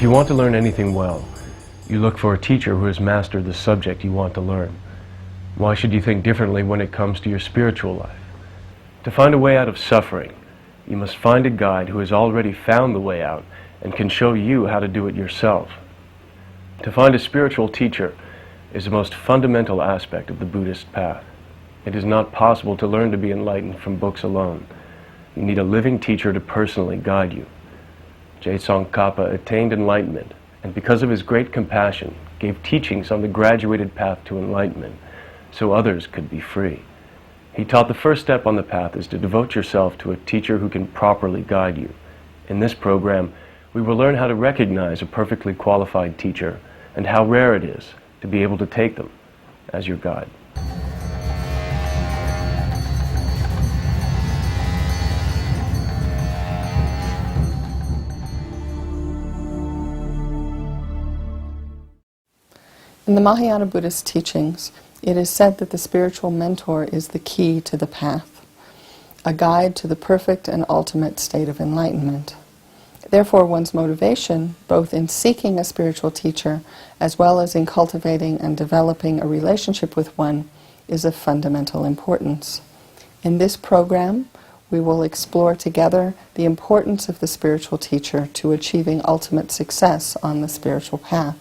If you want to learn anything well, you look for a teacher who has mastered the subject you want to learn. Why should you think differently when it comes to your spiritual life? To find a way out of suffering, you must find a guide who has already found the way out and can show you how to do it yourself. To find a spiritual teacher is the most fundamental aspect of the Buddhist path. It is not possible to learn to be enlightened from books alone. You need a living teacher to personally guide you. Je Tsongkhapa attained enlightenment, and because of his great compassion, gave teachings on the graduated path to enlightenment, so others could be free. He taught the first step on the path is to devote yourself to a teacher who can properly guide you. In this program, we will learn how to recognize a perfectly qualified teacher and how rare it is to be able to take them as your guide. In the Mahayana Buddhist teachings, it is said that the spiritual mentor is the key to the path, a guide to the perfect and ultimate state of enlightenment. Therefore, one's motivation, both in seeking a spiritual teacher as well as in cultivating and developing a relationship with one, is of fundamental importance. In this program, we will explore together the importance of the spiritual teacher to achieving ultimate success on the spiritual path.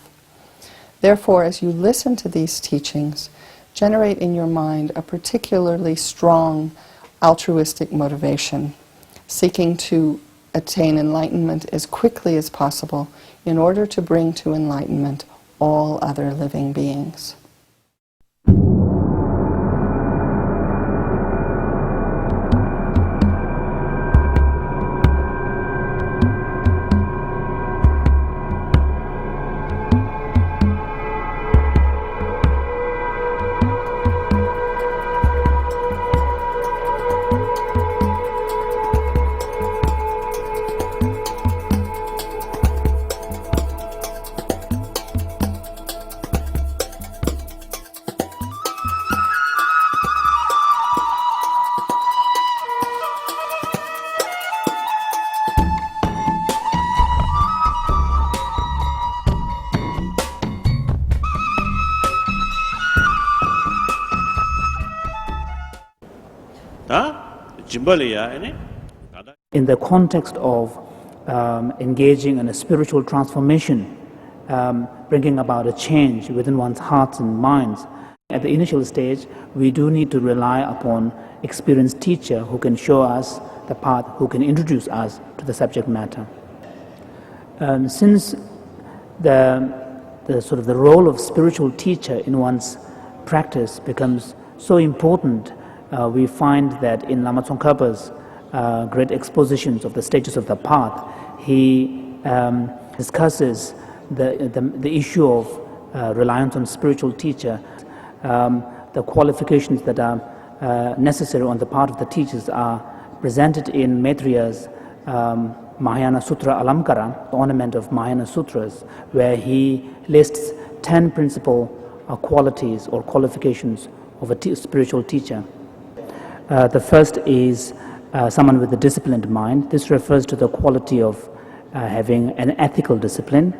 Therefore, as you listen to these teachings, generate in your mind a particularly strong altruistic motivation, seeking to attain enlightenment as quickly as possible in order to bring to enlightenment all other living beings. In the context of engaging in a spiritual transformation, bringing about a change within one's hearts and minds, at the initial stage, we do need to rely upon experienced teacher who can show us the path, who can introduce us to the subject matter. Since the role of spiritual teacher in one's practice becomes so important, we find that in Lama Tsongkhapa's great expositions of the stages of the path, he discusses the issue of reliance on spiritual teacher. The qualifications that are necessary on the part of the teachers are presented in Maitriya's Mahayana Sutra Alamkara, the ornament of Mahayana Sutras, where he lists 10 principal qualities or qualifications of a spiritual teacher. The first is someone with a disciplined mind. This refers to the quality of having an ethical discipline.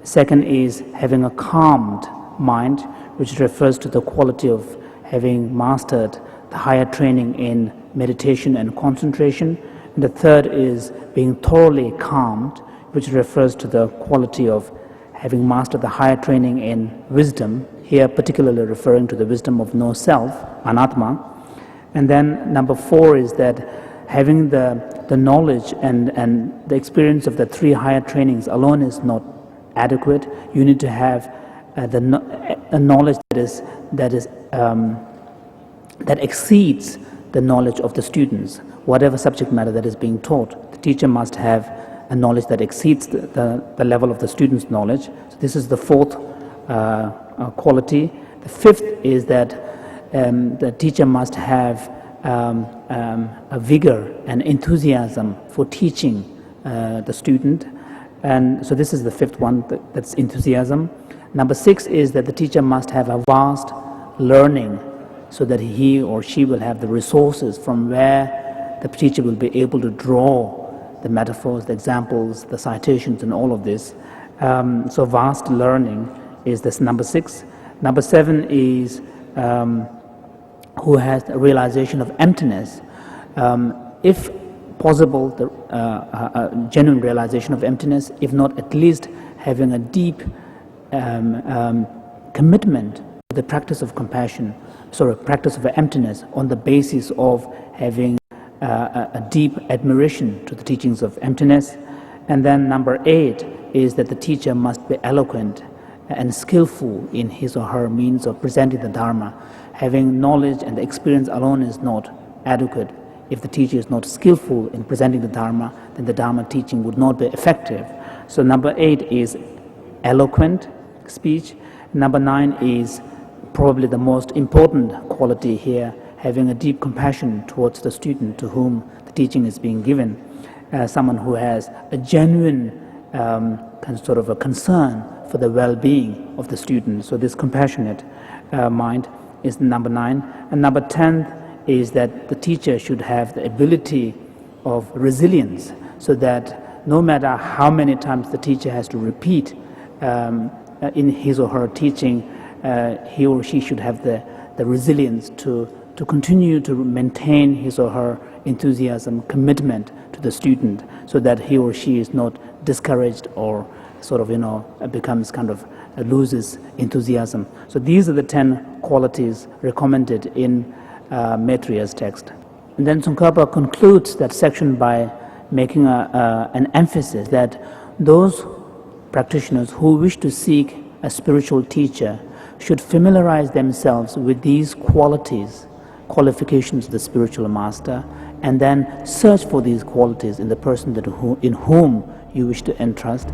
Second is having a calmed mind, which refers to the quality of having mastered the higher training in meditation and concentration. And the third is being thoroughly calmed, which refers to the quality of having mastered the higher training in wisdom, here particularly referring to the wisdom of no self, anatma. And then number 4 is that having the knowledge and the experience of the 3 higher trainings alone is not adequate. You need to have a knowledge that exceeds the knowledge of the students. Whatever subject matter that is being taught, the teacher must have a knowledge that exceeds the level of the student's knowledge. So this is the 4th quality. The 5th is that the teacher must have a vigor and enthusiasm for teaching the student. And so this is the 5th one, that's enthusiasm. Number 6 is that the teacher must have a vast learning so that he or she will have the resources from where the teacher will be able to draw the metaphors, the examples, the citations and all of this. So vast learning is this number 6. Number 7 is who has a realization of emptiness. If possible, the genuine realization of emptiness, if not at least having a deep commitment to the practice of compassion, practice of emptiness on the basis of having a deep admiration to the teachings of emptiness. And then number 8 is that the teacher must be eloquent and skillful in his or her means of presenting the Dharma. Having knowledge and experience alone is not adequate. If the teacher is not skillful in presenting the Dharma, then the Dharma teaching would not be effective. So number 8 is eloquent speech. Number 9 is probably the most important quality here, having a deep compassion towards the student to whom the teaching is being given. Someone who has a genuine sort of a concern for the well-being of the student. So this compassionate mind is number 9. And number 10 is that the teacher should have the ability of resilience, so that no matter how many times the teacher has to repeat in his or her teaching, he or she should have the resilience to continue to maintain his or her enthusiasm, commitment to the student, so that he or she is not discouraged or becomes loses enthusiasm. So these are the 10 qualities recommended in Maitriya's text. And then Tsongkhapa concludes that section by making an emphasis that those practitioners who wish to seek a spiritual teacher should familiarize themselves with these qualifications of the spiritual master, and then search for these qualities in the person in whom you wish to entrust.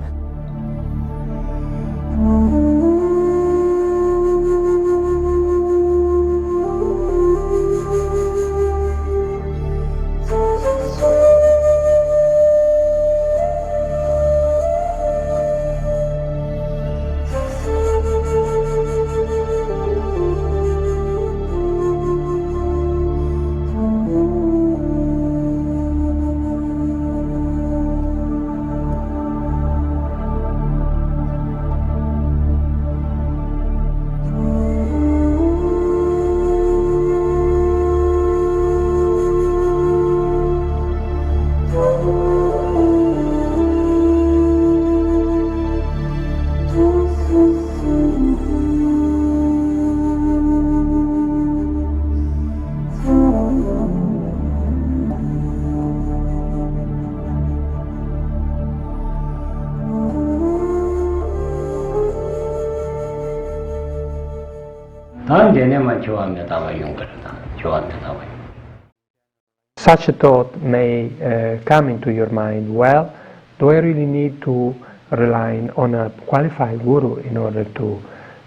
Such a thought may come into your mind, well, do I really need to rely on a qualified guru in order to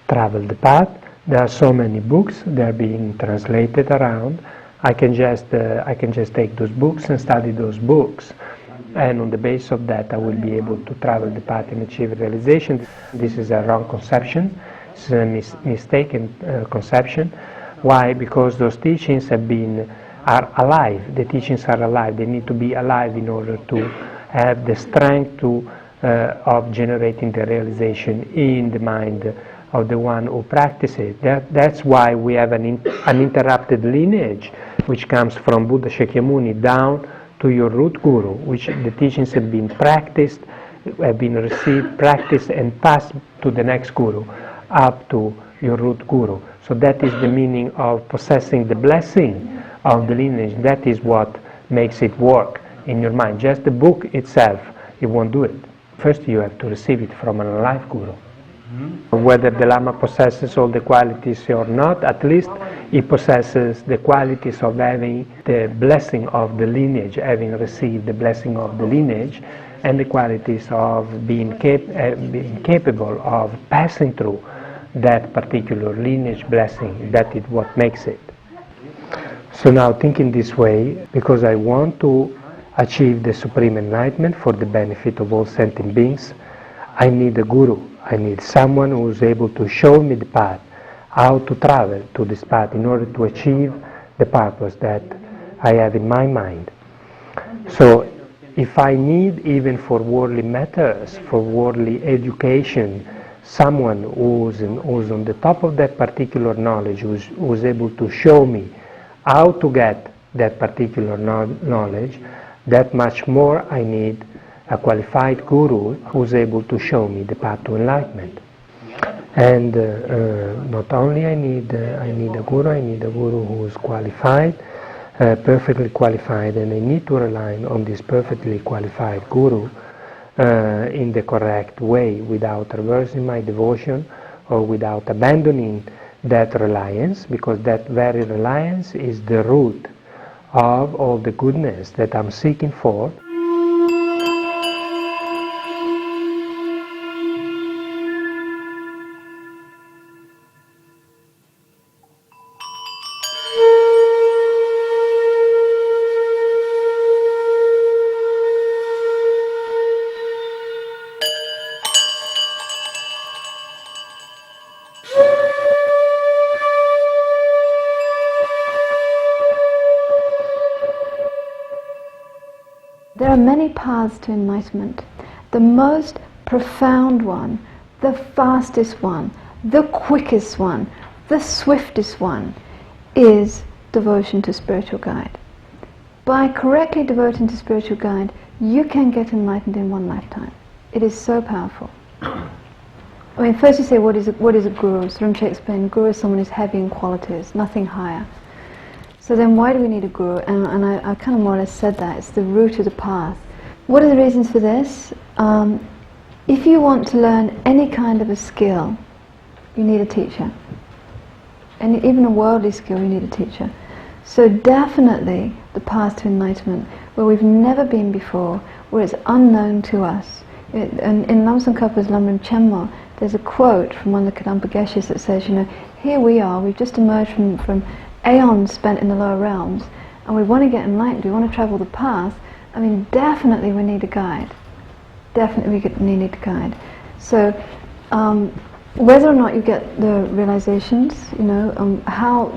travel the path? There are so many books, they are being translated around. I can just take those books and study those books, and on the basis of that I will be able to travel the path and achieve realization. This is a wrong conception. It's a mistaken conception. Why? Because those teachings are alive. The teachings are alive. They need to be alive in order to have the strength of generating the realization in the mind of the one who practices it. That's why we have an uninterrupted lineage, which comes from Buddha Shakyamuni down to your root guru, which the teachings have been practiced, have been received, practiced, and passed to the next guru, up to your root guru. So that is the meaning of possessing the blessing of the lineage. That is what makes it work in your mind. Just the book itself, it won't do it. First you have to receive it from an alive guru. Whether the Lama possesses all the qualities or not, at least he possesses the qualities of having the blessing of the lineage, having received the blessing of the lineage, and the qualities of being capable of passing through that particular lineage blessing. That is what makes it. So now, thinking this way, because I want to achieve the supreme enlightenment for the benefit of all sentient beings, I need a guru. I need someone who is able to show me the path, how to travel to this path in order to achieve the purpose that I have in my mind. So if I need, even for worldly matters, for worldly education, someone who's on the top of that particular knowledge, who's able to show me how to get that particular knowledge, that much more I need a qualified guru who's able to show me the path to enlightenment. And not only I need a guru who's qualified, perfectly qualified, and I need to rely on this perfectly qualified guru in the correct way, without reversing my devotion or without abandoning that reliance, because that very reliance is the root of all the goodness that I'm seeking for. There are many paths to enlightenment. The most profound one, the fastest one, the quickest one, the swiftest one is devotion to spiritual guide. By correctly devoting to spiritual guide, you can get enlightened in one lifetime. It is so powerful. I mean, first you say, what is a guru? Rinpoche explained, guru is someone who's heavy in qualities, nothing higher. So then why do we need a guru? And I kind of more or less said that. It's the root of the path. What are the reasons for this? If you want to learn any kind of a skill, you need a teacher. And even a worldly skill, you need a teacher. So definitely the path to enlightenment, where we've never been before, where it's unknown to us. And in Lama Tsongkhapa's Lamrim Chenmo, there's a quote from one of the Kadampa Geshes that says, you know, here we are, we've just emerged from aeons spent in the lower realms, and we want to get enlightened, we want to travel the path. I mean, definitely we need a guide. Definitely we need a guide. So, whether or not you get the realizations, you know, how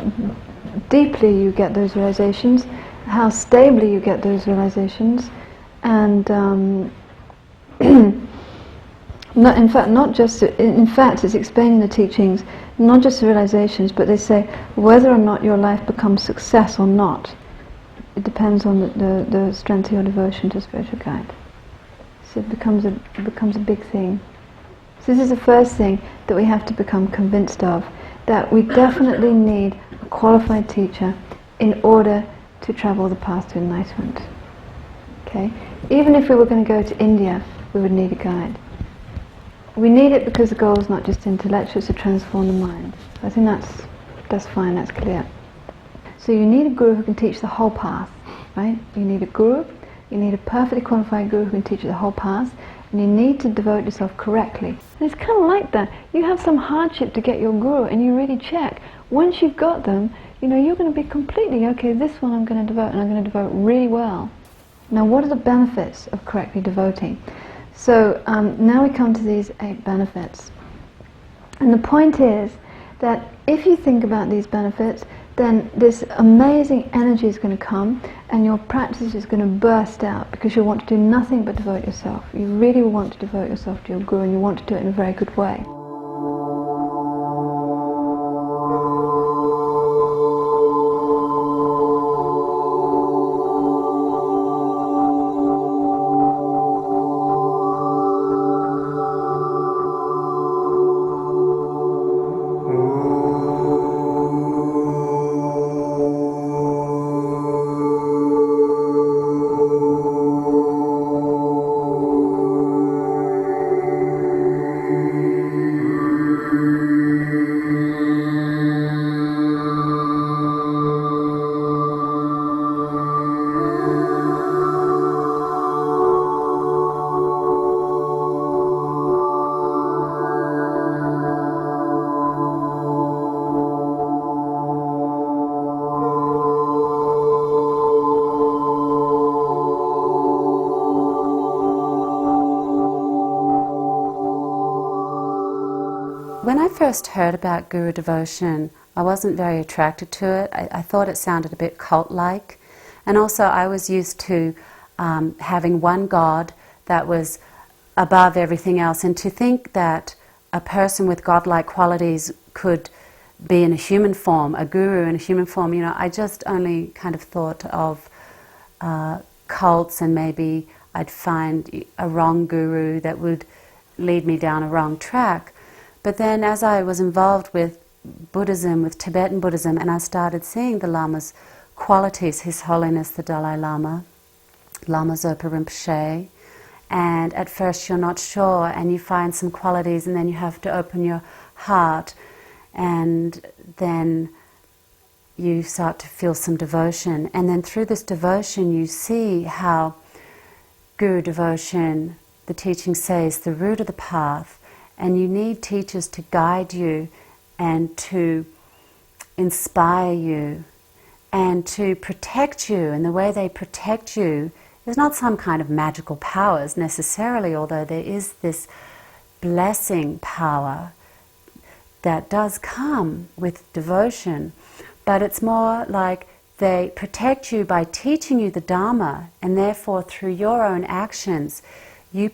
deeply you get those realizations, how stably you get those realizations, and in fact, it's explaining the teachings, not just the realizations, but they say whether or not your life becomes success or not, it depends on the strength of your devotion to spiritual guide. So it becomes a big thing. So this is the first thing that we have to become convinced of, that we definitely need a qualified teacher in order to travel the path to enlightenment. Okay? Even if we were going to go to India, we would need a guide. We need it because the goal is not just intellectual, it's to transform the mind. I think that's fine, that's clear. So you need a guru who can teach the whole path, right? You need a guru, you need a perfectly qualified guru who can teach you the whole path, and you need to devote yourself correctly. And it's kind of like that. You have some hardship to get your guru, and you really check. Once you've got them, you know, you're going to be completely, okay, this one I'm going to devote, and I'm going to devote really well. Now, what are the benefits of correctly devoting? So now we come to these 8 benefits. And the point is that if you think about these benefits, then this amazing energy is going to come, and your practice is going to burst out, because you want to do nothing but devote yourself. You really want to devote yourself to your guru, and you want to do it in a very good way. When I first heard about Guru devotion, I wasn't very attracted to it. I thought it sounded a bit cult-like. And also I was used to having one God that was above everything else, and to think that a person with godlike qualities could be in a human form, a guru in a human form. You know, I just only kind of thought of cults, and maybe I'd find a wrong guru that would lead me down a wrong track. But then as I was involved with Buddhism, with Tibetan Buddhism, and I started seeing the Lama's qualities, His Holiness the Dalai Lama, Lama Zopa Rinpoche, and at first you're not sure, and you find some qualities, and then you have to open your heart, and then you start to feel some devotion. And then through this devotion you see how Guru devotion, the teaching says, the root of the path, and you need teachers to guide you and to inspire you and to protect you. And the way they protect you is not some kind of magical powers necessarily, although there is this blessing power that does come with devotion, but it's more like they protect you by teaching you the Dharma, and therefore through your own actions you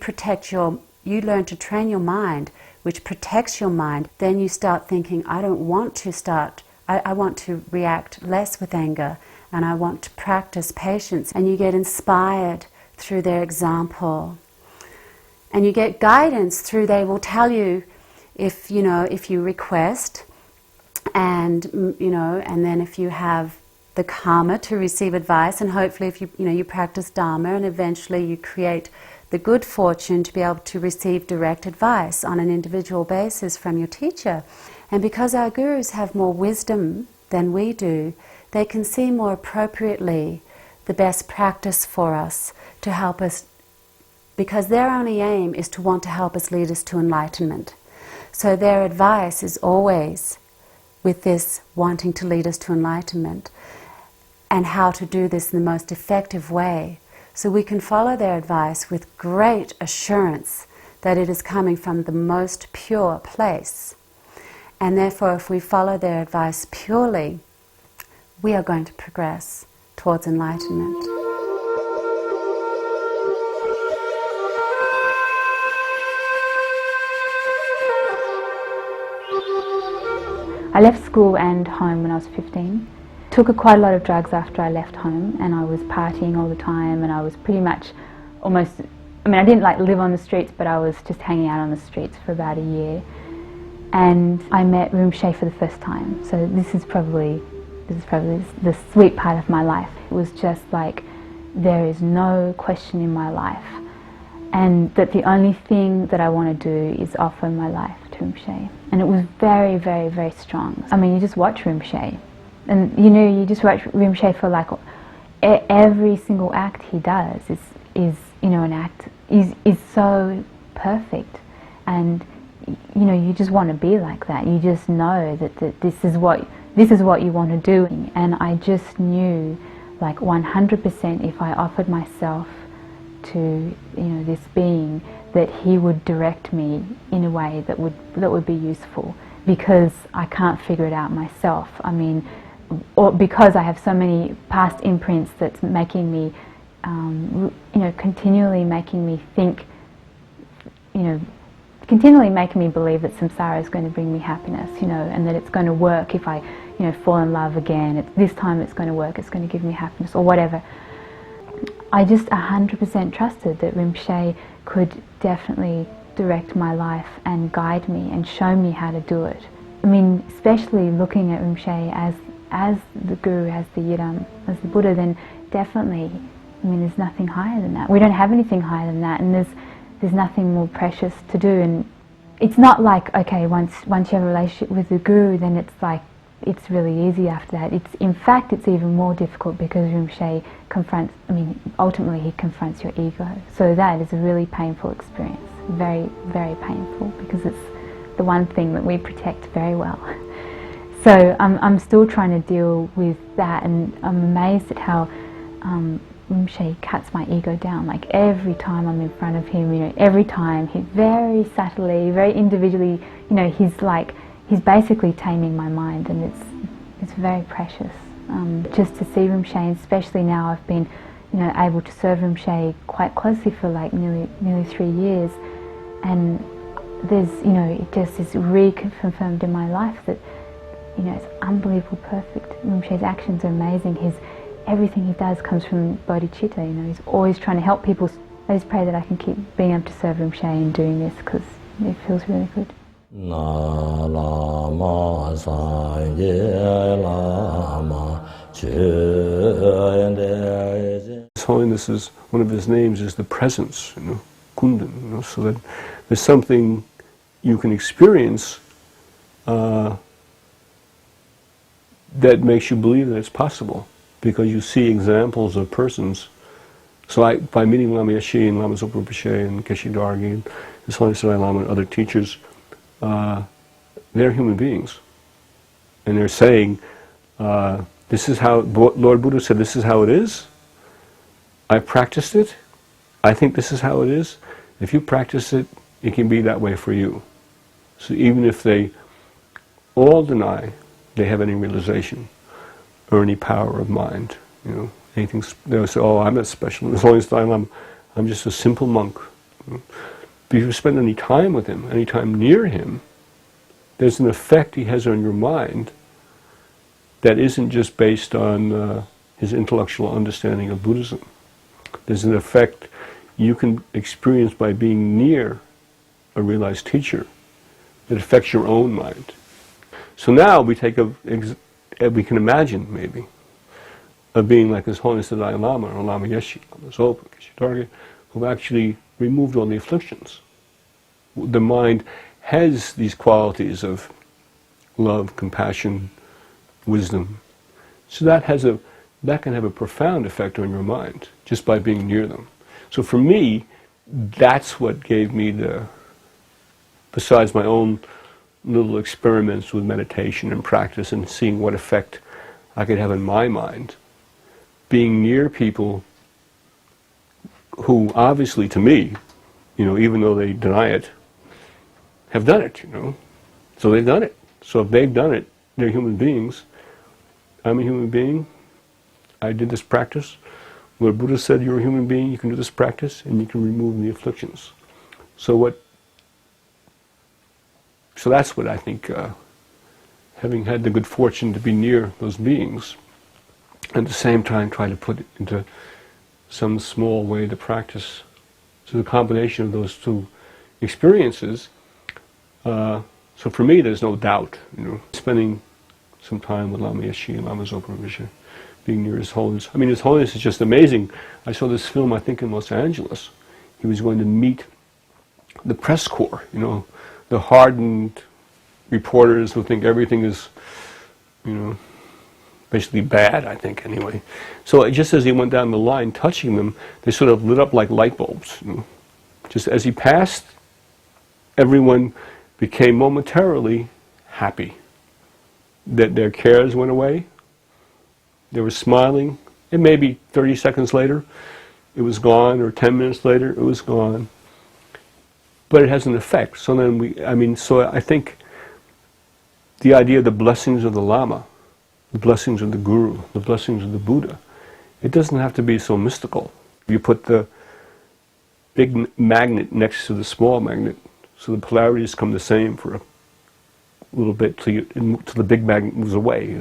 learn to train your mind, which protects your mind. Then you start thinking, I want to react less with anger, and I want to practice patience. And you get inspired through their example. And you get guidance through, they will tell you if you request, and and then if you have the karma to receive advice, and hopefully if you practice Dharma, and eventually you create the good fortune to be able to receive direct advice on an individual basis from your teacher. And because our gurus have more wisdom than we do, they can see more appropriately the best practice for us to help us, because their only aim is to want to help us, lead us to enlightenment. So their advice is always with this wanting to lead us to enlightenment, and how to do this in the most effective way. So we can follow their advice with great assurance that it is coming from the most pure place. And therefore, if we follow their advice purely, we are going to progress towards enlightenment. I left school and home when I was 15. Took quite a lot of drugs after I left home, and I was partying all the time, and I was pretty much almost, I didn't live on the streets, but I was just hanging out on the streets for about a year. And I met Rinpoche for the first time. So this is probably the sweet part of my life. It was just like, there is no question in my life, and that the only thing that I want to do is offer my life to Rinpoche. And it was very, very, very strong. You just watch Rinpoche, and you just watch Rinpoche for every single act he does is an act is so perfect, and you just want to be like that. You just know that this is what you want to do. And I just knew 100% if I offered myself to this being, that he would direct me in a way that would be useful, because I can't figure it out myself. Or because I have so many past imprints that's making me continually making me think, continually making me believe that samsara is going to bring me happiness, and that it's going to work if I fall in love again. This time it's going to work, it's going to give me happiness, or whatever. I just 100% trusted that Rinpoche could definitely direct my life and guide me and show me how to do it. Especially looking at Rinpoche as the Guru, as the Yidam, as the Buddha, then definitely, there's nothing higher than that. We don't have anything higher than that, and there's nothing more precious to do. And it's not like, okay, once you have a relationship with the Guru, then it's really easy after that. In fact, it's even more difficult, because Rinpoche ultimately he confronts your ego. So that is a really painful experience, very, very painful, because it's the one thing that we protect very well. So I'm still trying to deal with that, and I'm amazed at how Rinpoche cuts my ego down. Every time I'm in front of him, every time, he very subtly, very individually, he's basically taming my mind, and it's very precious. Just to see Rinpoche, especially now I've been able to serve Rinpoche quite closely for like nearly 3 years, and there's, it just is reconfirmed in my life that, it's unbelievable, perfect. Rinpoche's actions are amazing. Everything he does comes from bodhicitta. He's always trying to help people. I just pray that I can keep being able to serve Rinpoche and doing this, because it feels really good. His Holiness is, one of his names is the presence, Kundan, so that there's something you can experience that makes you believe that it's possible, because you see examples of persons. So by meeting Lama Yeshe and Lama Zopa Rinpoche and Geshe Dargi and His Holiness Dalai Lama and other teachers, they're human beings. And they're saying, this is how, Lord Buddha said, this is how it is. I practiced it. I think this is how it is. If you practice it, it can be that way for you. So even if they all deny they have any realization or any power of mind, anything, they'll say, oh, I'm not special. As long as I'm just a simple monk. But if you spend any time with him, any time near him, there's an effect he has on your mind that isn't just based on his intellectual understanding of Buddhism. There's an effect you can experience by being near a realized teacher that affects your own mind. So now we we can imagine maybe a being like His Holiness the Dalai Lama or Lama Yeshe, Lama Zopa, Geshe Dargi, who've actually removed all the afflictions. The mind has these qualities of love, compassion, wisdom. So that can have a profound effect on your mind just by being near them. So for me, that's what gave me besides my own little experiments with meditation and practice and seeing what effect I could have in my mind, being near people who obviously to me, even though they deny it, have done it, So they've done it. So if they've done it, they're human beings. I'm a human being. I did this practice. Lord Buddha said you're a human being, you can do this practice, and you can remove the afflictions. So that's what I think, having had the good fortune to be near those beings, at the same time try to put it into some small way to practice. So the combination of those two experiences, so for me there's no doubt, spending some time with Lama Yeshe and Lama Zopa Rinpoche, being near His Holiness. I mean, His Holiness is just amazing. I saw this film, I think in Los Angeles. He was going to meet the press corps, the hardened reporters who think everything is, basically bad, I think, anyway. So just as he went down the line touching them, they sort of lit up like light bulbs. Just as he passed, everyone became momentarily happy that their cares went away. They were smiling, and maybe 30 seconds later it was gone, or 10 minutes later it was gone. But it has an effect. So then so I think the idea of the blessings of the Lama, the blessings of the Guru, the blessings of the Buddha, it doesn't have to be so mystical. You put the big magnet next to the small magnet, so the polarities come the same for a little bit till the big magnet moves away,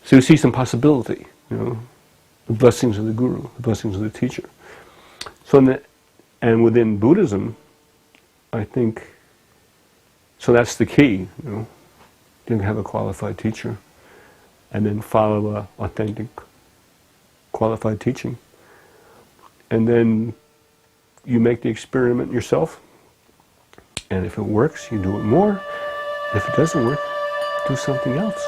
So you see some possibility, the blessings of the Guru, the blessings of the teacher. And within Buddhism, I think, so that's the key, You can have a qualified teacher, and then follow a authentic, qualified teaching. And then you make the experiment yourself, and if it works, you do it more. If it doesn't work, do something else.